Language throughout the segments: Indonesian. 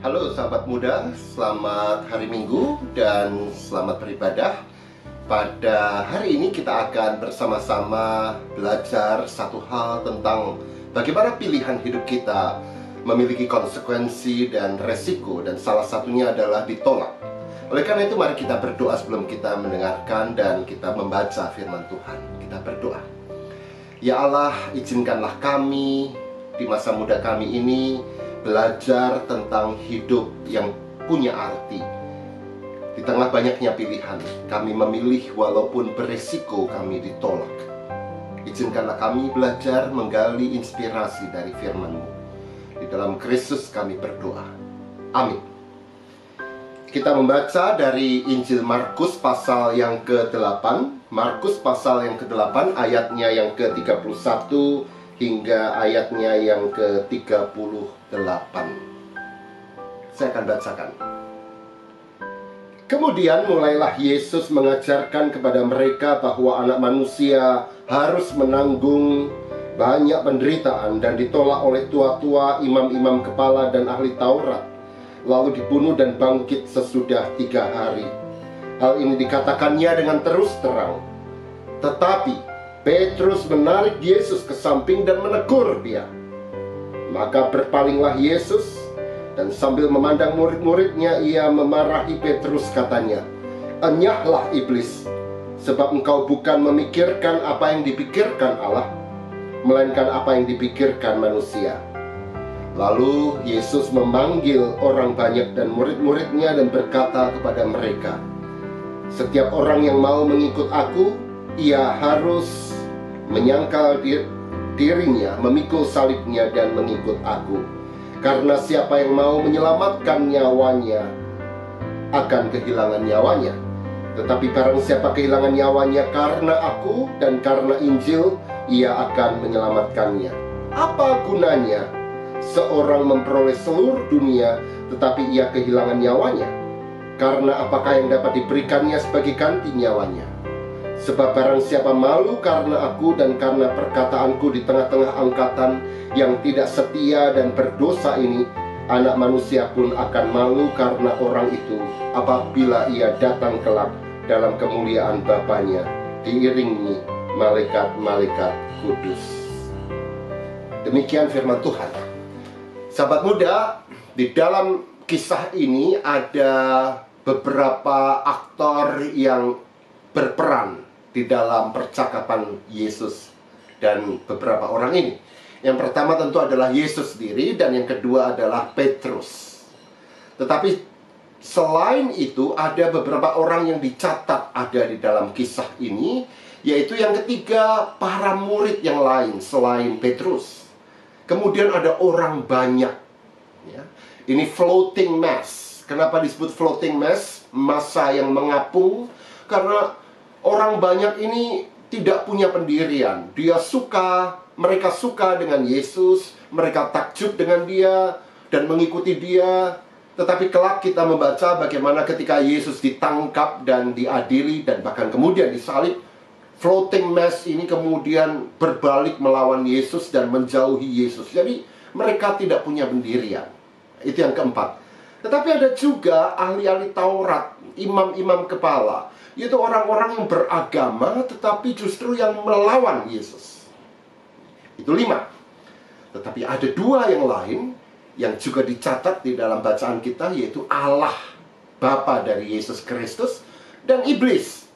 Halo sahabat muda, selamat hari Minggu dan selamat beribadah. Pada hari ini kita akan bersama-sama belajar satu hal tentang bagaimana pilihan hidup kita memiliki konsekuensi dan resiko, dan salah satunya adalah ditolak. Oleh karena itu mari kita berdoa sebelum kita mendengarkan dan kita membaca firman Tuhan. Kita berdoa. Ya Allah, izinkanlah kami di masa muda kami ini belajar tentang hidup yang punya arti. Di tengah banyaknya pilihan, kami memilih walaupun beresiko kami ditolak. Izinkanlah kami belajar menggali inspirasi dari firman-Mu. Di dalam Kristus kami berdoa. Amin. Kita membaca dari Injil Markus pasal yang ke-8. Markus pasal yang ke-8 ayatnya yang ke-31 hingga ayatnya yang ke-38. Saya akan bacakan. Kemudian mulailah Yesus mengajarkan kepada mereka bahwa anak manusia harus menanggung banyak penderitaan dan ditolak oleh tua-tua, imam-imam kepala dan ahli Taurat, lalu dibunuh dan bangkit sesudah 3 hari. Hal ini dikatakannya dengan terus terang. Tetapi Petrus menarik Yesus ke samping dan menegur dia. Maka berpalinglah Yesus, dan sambil memandang murid-muridnya, ia memarahi Petrus, katanya, "Enyahlah iblis, sebab engkau bukan memikirkan apa yang dipikirkan Allah, melainkan apa yang dipikirkan manusia." Lalu Yesus memanggil orang banyak dan murid-muridnya dan berkata kepada mereka, "Setiap orang yang mau mengikut aku, ia harus menyangkal dirinya, memikul salibnya dan mengikut aku. Karena siapa yang mau menyelamatkan nyawanya akan kehilangan nyawanya. Tetapi barang siapa kehilangan nyawanya karena aku dan karena Injil, ia akan menyelamatkannya. Apa gunanya seorang memperoleh seluruh dunia tetapi ia kehilangan nyawanya? Karena apakah yang dapat diberikannya sebagai ganti nyawanya? Sebab barang siapa malu karena aku dan karena perkataanku di tengah-tengah angkatan yang tidak setia dan berdosa ini, anak manusia pun akan malu karena orang itu apabila ia datang kelak dalam kemuliaan Bapanya, diiringi malaikat-malaikat kudus." Demikian firman Tuhan. Sahabat muda, di dalam kisah ini ada beberapa aktor yang berperan di dalam percakapan Yesus dan beberapa orang ini. Yang pertama tentu adalah Yesus sendiri, dan yang kedua adalah Petrus. Tetapi selain itu ada beberapa orang yang dicatat ada di dalam kisah ini, yaitu yang ketiga, para murid yang lain selain Petrus. Kemudian ada orang banyak, ya. Ini floating mass. Kenapa disebut floating mass? Massa yang mengapung. Karena orang banyak ini tidak punya pendirian. Mereka suka dengan Yesus, mereka takjub dengan dia dan mengikuti dia. Tetapi kelak kita membaca bagaimana ketika Yesus ditangkap dan diadili dan bahkan kemudian disalib, floating mass ini kemudian berbalik melawan Yesus dan menjauhi Yesus. Jadi mereka tidak punya pendirian. Itu yang keempat. Tetapi ada juga ahli-ahli Taurat, imam-imam kepala, yaitu orang-orang yang beragama tetapi justru yang melawan Yesus. Itu 5. Tetapi ada 2 yang lain yang juga dicatat di dalam bacaan kita, yaitu Allah Bapa dari Yesus Kristus dan iblis.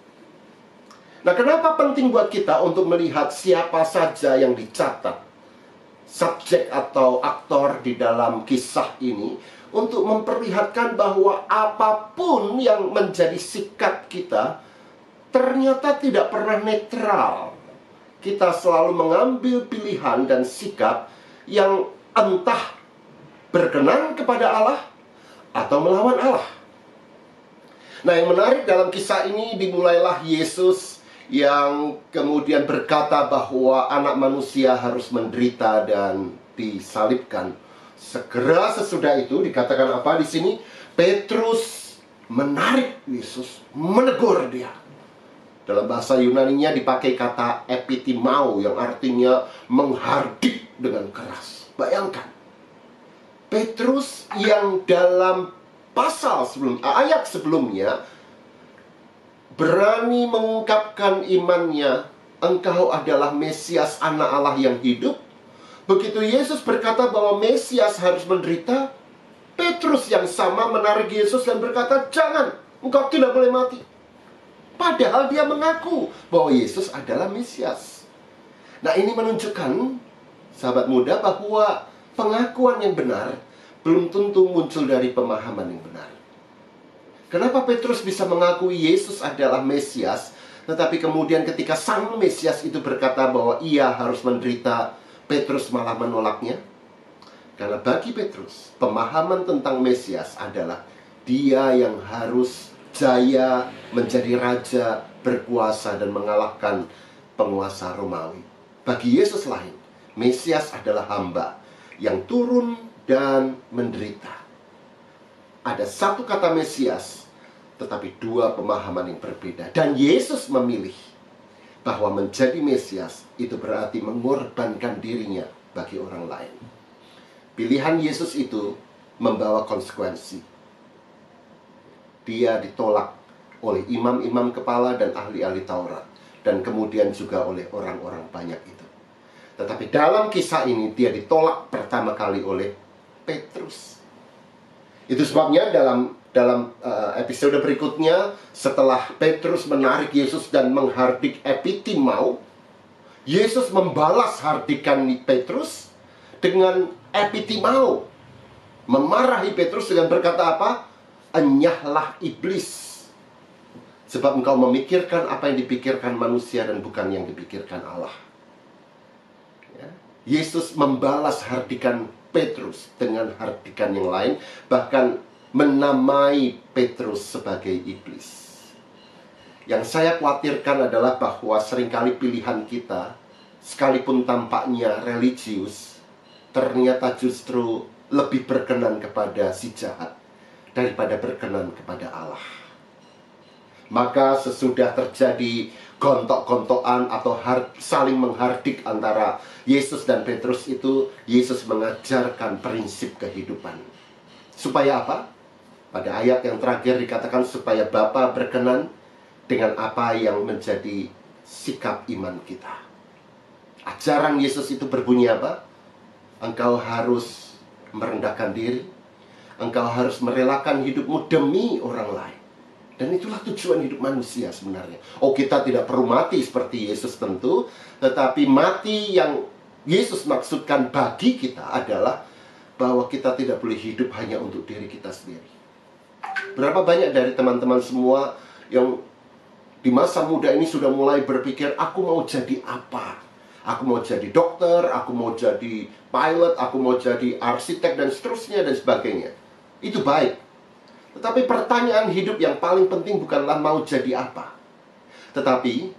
Nah, kenapa penting buat kita untuk melihat siapa saja yang dicatat subjek atau aktor di dalam kisah ini, untuk memperlihatkan bahwa apapun yang menjadi sikap kita ternyata tidak pernah netral. Kita selalu mengambil pilihan dan sikap yang entah berkenan kepada Allah atau melawan Allah. Nah, yang menarik dalam kisah ini, dimulailah Yesus yang kemudian berkata bahwa anak manusia harus menderita dan disalibkan. Segera sesudah itu dikatakan apa di sini? Petrus menarik Yesus, menegur dia. Dalam bahasa Yunaninya dipakai kata epitimau yang artinya menghardik dengan keras. Bayangkan. Petrus yang dalam ayat sebelumnya berani mengungkapkan imannya, engkau adalah Mesias, anak Allah yang hidup. Begitu Yesus berkata bahwa Mesias harus menderita, Petrus yang sama menarik Yesus dan berkata, jangan, engkau tidak boleh mati. Padahal dia mengaku bahwa Yesus adalah Mesias. Nah, ini menunjukkan, sahabat muda, bahwa pengakuan yang benar belum tentu muncul dari pemahaman yang benar. Kenapa Petrus bisa mengakui Yesus adalah Mesias, tetapi kemudian ketika sang Mesias itu berkata bahwa ia harus menderita, Petrus malah menolaknya? Karena bagi Petrus, pemahaman tentang Mesias adalah dia yang harus jaya menjadi raja, berkuasa dan mengalahkan penguasa Romawi. Bagi Yesus lain, Mesias adalah hamba yang turun dan menderita. Ada satu kata Mesias, tetapi dua pemahaman yang berbeda. Dan Yesus memilih bahwa menjadi Mesias itu berarti mengorbankan dirinya bagi orang lain. Pilihan Yesus itu membawa konsekuensi. Dia ditolak oleh imam-imam kepala dan ahli-ahli Taurat, dan kemudian juga oleh orang-orang banyak itu. Tetapi dalam kisah ini dia ditolak pertama kali oleh Petrus. Itu sebabnya dalam episode berikutnya, setelah Petrus menarik Yesus dan menghardik epitimau, Yesus membalas hardikan Petrus dengan epitimau, memarahi Petrus dengan berkata apa? Enyahlah iblis, sebab engkau memikirkan apa yang dipikirkan manusia dan bukan yang dipikirkan Allah. Yesus membalas hardikan Petrus dengan hardikan yang lain, bahkan menamai Petrus sebagai iblis. Yang saya khawatirkan adalah bahwa seringkali pilihan kita, sekalipun tampaknya religius, ternyata justru lebih berkenan kepada si jahat daripada berkenan kepada Allah. Maka sesudah terjadi gontok-gontokan atau saling menghardik antara Yesus dan Petrus itu, Yesus mengajarkan prinsip kehidupan. Supaya apa? Pada ayat yang terakhir dikatakan supaya Bapa berkenan dengan apa yang menjadi sikap iman kita. Ajaran Yesus itu berbunyi apa? Engkau harus merendahkan diri, engkau harus merelakan hidupmu demi orang lain. Dan itulah tujuan hidup manusia sebenarnya. Oh, kita tidak perlu mati seperti Yesus tentu, tetapi mati yang Yesus maksudkan bagi kita adalah bahwa kita tidak boleh hidup hanya untuk diri kita sendiri. Berapa banyak dari teman-teman semua yang di masa muda ini sudah mulai berpikir, aku mau jadi apa? Aku mau jadi dokter, aku mau jadi pilot, aku mau jadi arsitek dan seterusnya dan sebagainya. Itu baik. Tetapi pertanyaan hidup yang paling penting bukanlah mau jadi apa, tetapi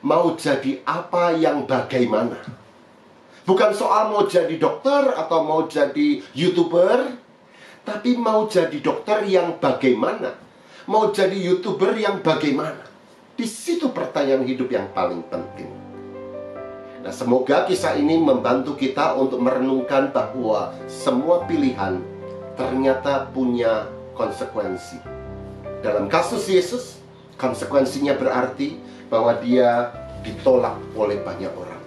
mau jadi apa yang bagaimana. Bukan soal mau jadi dokter atau mau jadi YouTuber, tapi mau jadi dokter yang bagaimana, mau jadi YouTuber yang bagaimana. Di situ pertanyaan hidup yang paling penting. Nah, semoga kisah ini membantu kita untuk merenungkan bahwa semua pilihan ternyata punya konsekuensi. Dalam kasus Yesus, konsekuensinya berarti bahwa dia ditolak oleh banyak orang.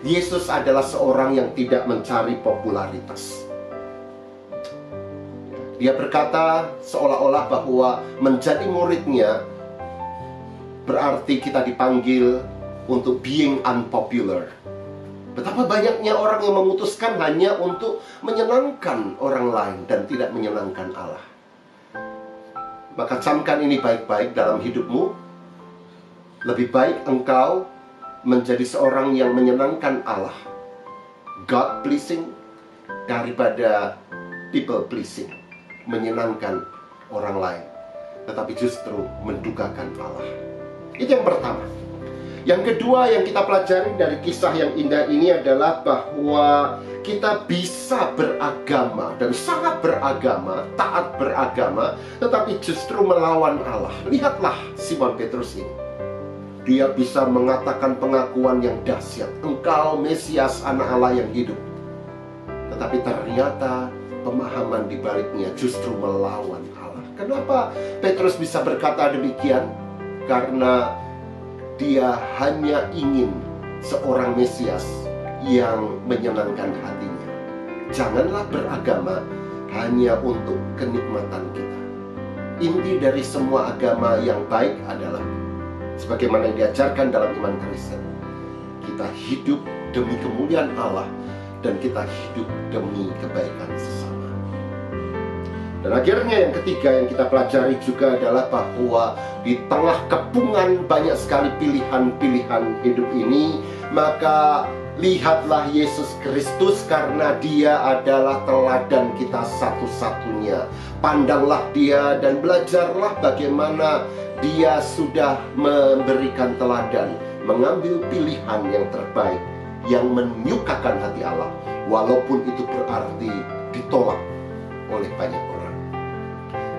Yesus adalah seorang yang tidak mencari popularitas. Dia berkata seolah-olah bahwa menjadi muridnya berarti kita dipanggil untuk being unpopular. Betapa banyaknya orang yang memutuskan hanya untuk menyenangkan orang lain dan tidak menyenangkan Allah. Maka camkan ini baik-baik dalam hidupmu. Lebih baik engkau menjadi seorang yang menyenangkan Allah, God pleasing, daripada people pleasing, menyenangkan orang lain, tetapi justru mendukakan Allah. Itu yang pertama. Yang kedua yang kita pelajari dari kisah yang indah ini adalah bahwa kita bisa beragama dan sangat beragama, taat beragama, tetapi justru melawan Allah. Lihatlah Simon Petrus ini. Dia bisa mengatakan pengakuan yang dahsyat, engkau Mesias, anak Allah yang hidup. Tetapi ternyata pemahaman di baliknya justru melawan Allah. Kenapa Petrus bisa berkata demikian? Karena dia hanya ingin seorang Mesias yang menyenangkan hatinya. Janganlah beragama hanya untuk kenikmatan kita. Inti dari semua agama yang baik adalah sebagaimana yang diajarkan dalam iman Kristen. Kita hidup demi kemuliaan Allah dan kita hidup demi kebaikan sesama. Dan akhirnya yang ketiga yang kita pelajari juga adalah bahwa di tengah kepungan banyak sekali pilihan-pilihan hidup ini, maka lihatlah Yesus Kristus karena Dia adalah teladan kita satu-satunya. Pandanglah Dia dan belajarlah bagaimana Dia sudah memberikan teladan, mengambil pilihan yang terbaik, yang menyukakan hati Allah, walaupun itu berarti ditolak oleh banyak orang.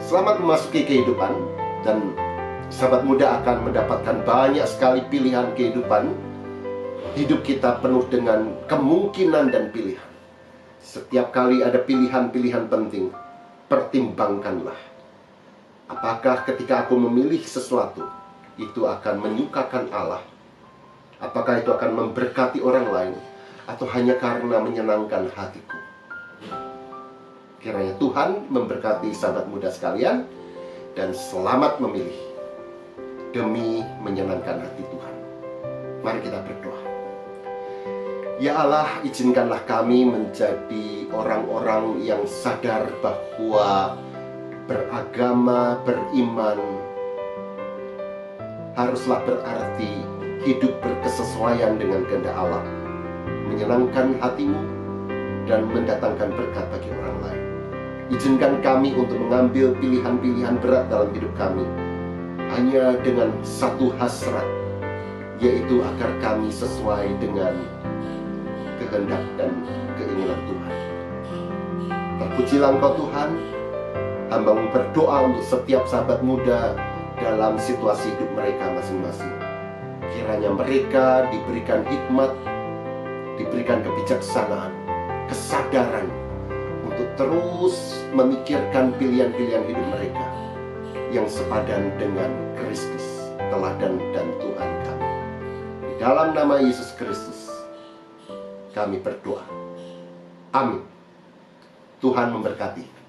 Selamat memasuki kehidupan, dan sahabat muda akan mendapatkan banyak sekali pilihan kehidupan. Hidup kita penuh dengan kemungkinan dan pilihan. Setiap kali ada pilihan-pilihan penting, pertimbangkanlah. Apakah ketika aku memilih sesuatu, itu akan menyukakan Allah? Apakah itu akan memberkati orang lain? Atau hanya karena menyenangkan hatiku? Kiranya Tuhan memberkati sahabat muda sekalian, dan selamat memilih demi menyenangkan hati Tuhan. Mari kita berdoa. Ya Allah, izinkanlah kami menjadi orang-orang yang sadar bahwa beragama, beriman haruslah berarti hidup berkesesuaian dengan kehendak Allah, menyenangkan hatimu, dan mendatangkan berkat bagi orang lain. Izinkan kami untuk mengambil pilihan-pilihan berat dalam hidup kami hanya dengan satu hasrat, yaitu agar kami sesuai dengan kehendak dan keinginan Tuhan. Terpujilah Engkau Tuhan. Hamba-Mu berdoa untuk setiap sahabat muda dalam situasi hidup mereka masing-masing. Kiranya mereka diberikan hikmat, diberikan kebijaksanaan, kesadaran untuk terus memikirkan pilihan-pilihan hidup mereka yang sepadan dengan Kristus, teladan dan Tuhan kami. Di dalam nama Yesus Kristus kami berdoa. Amin. Tuhan memberkati.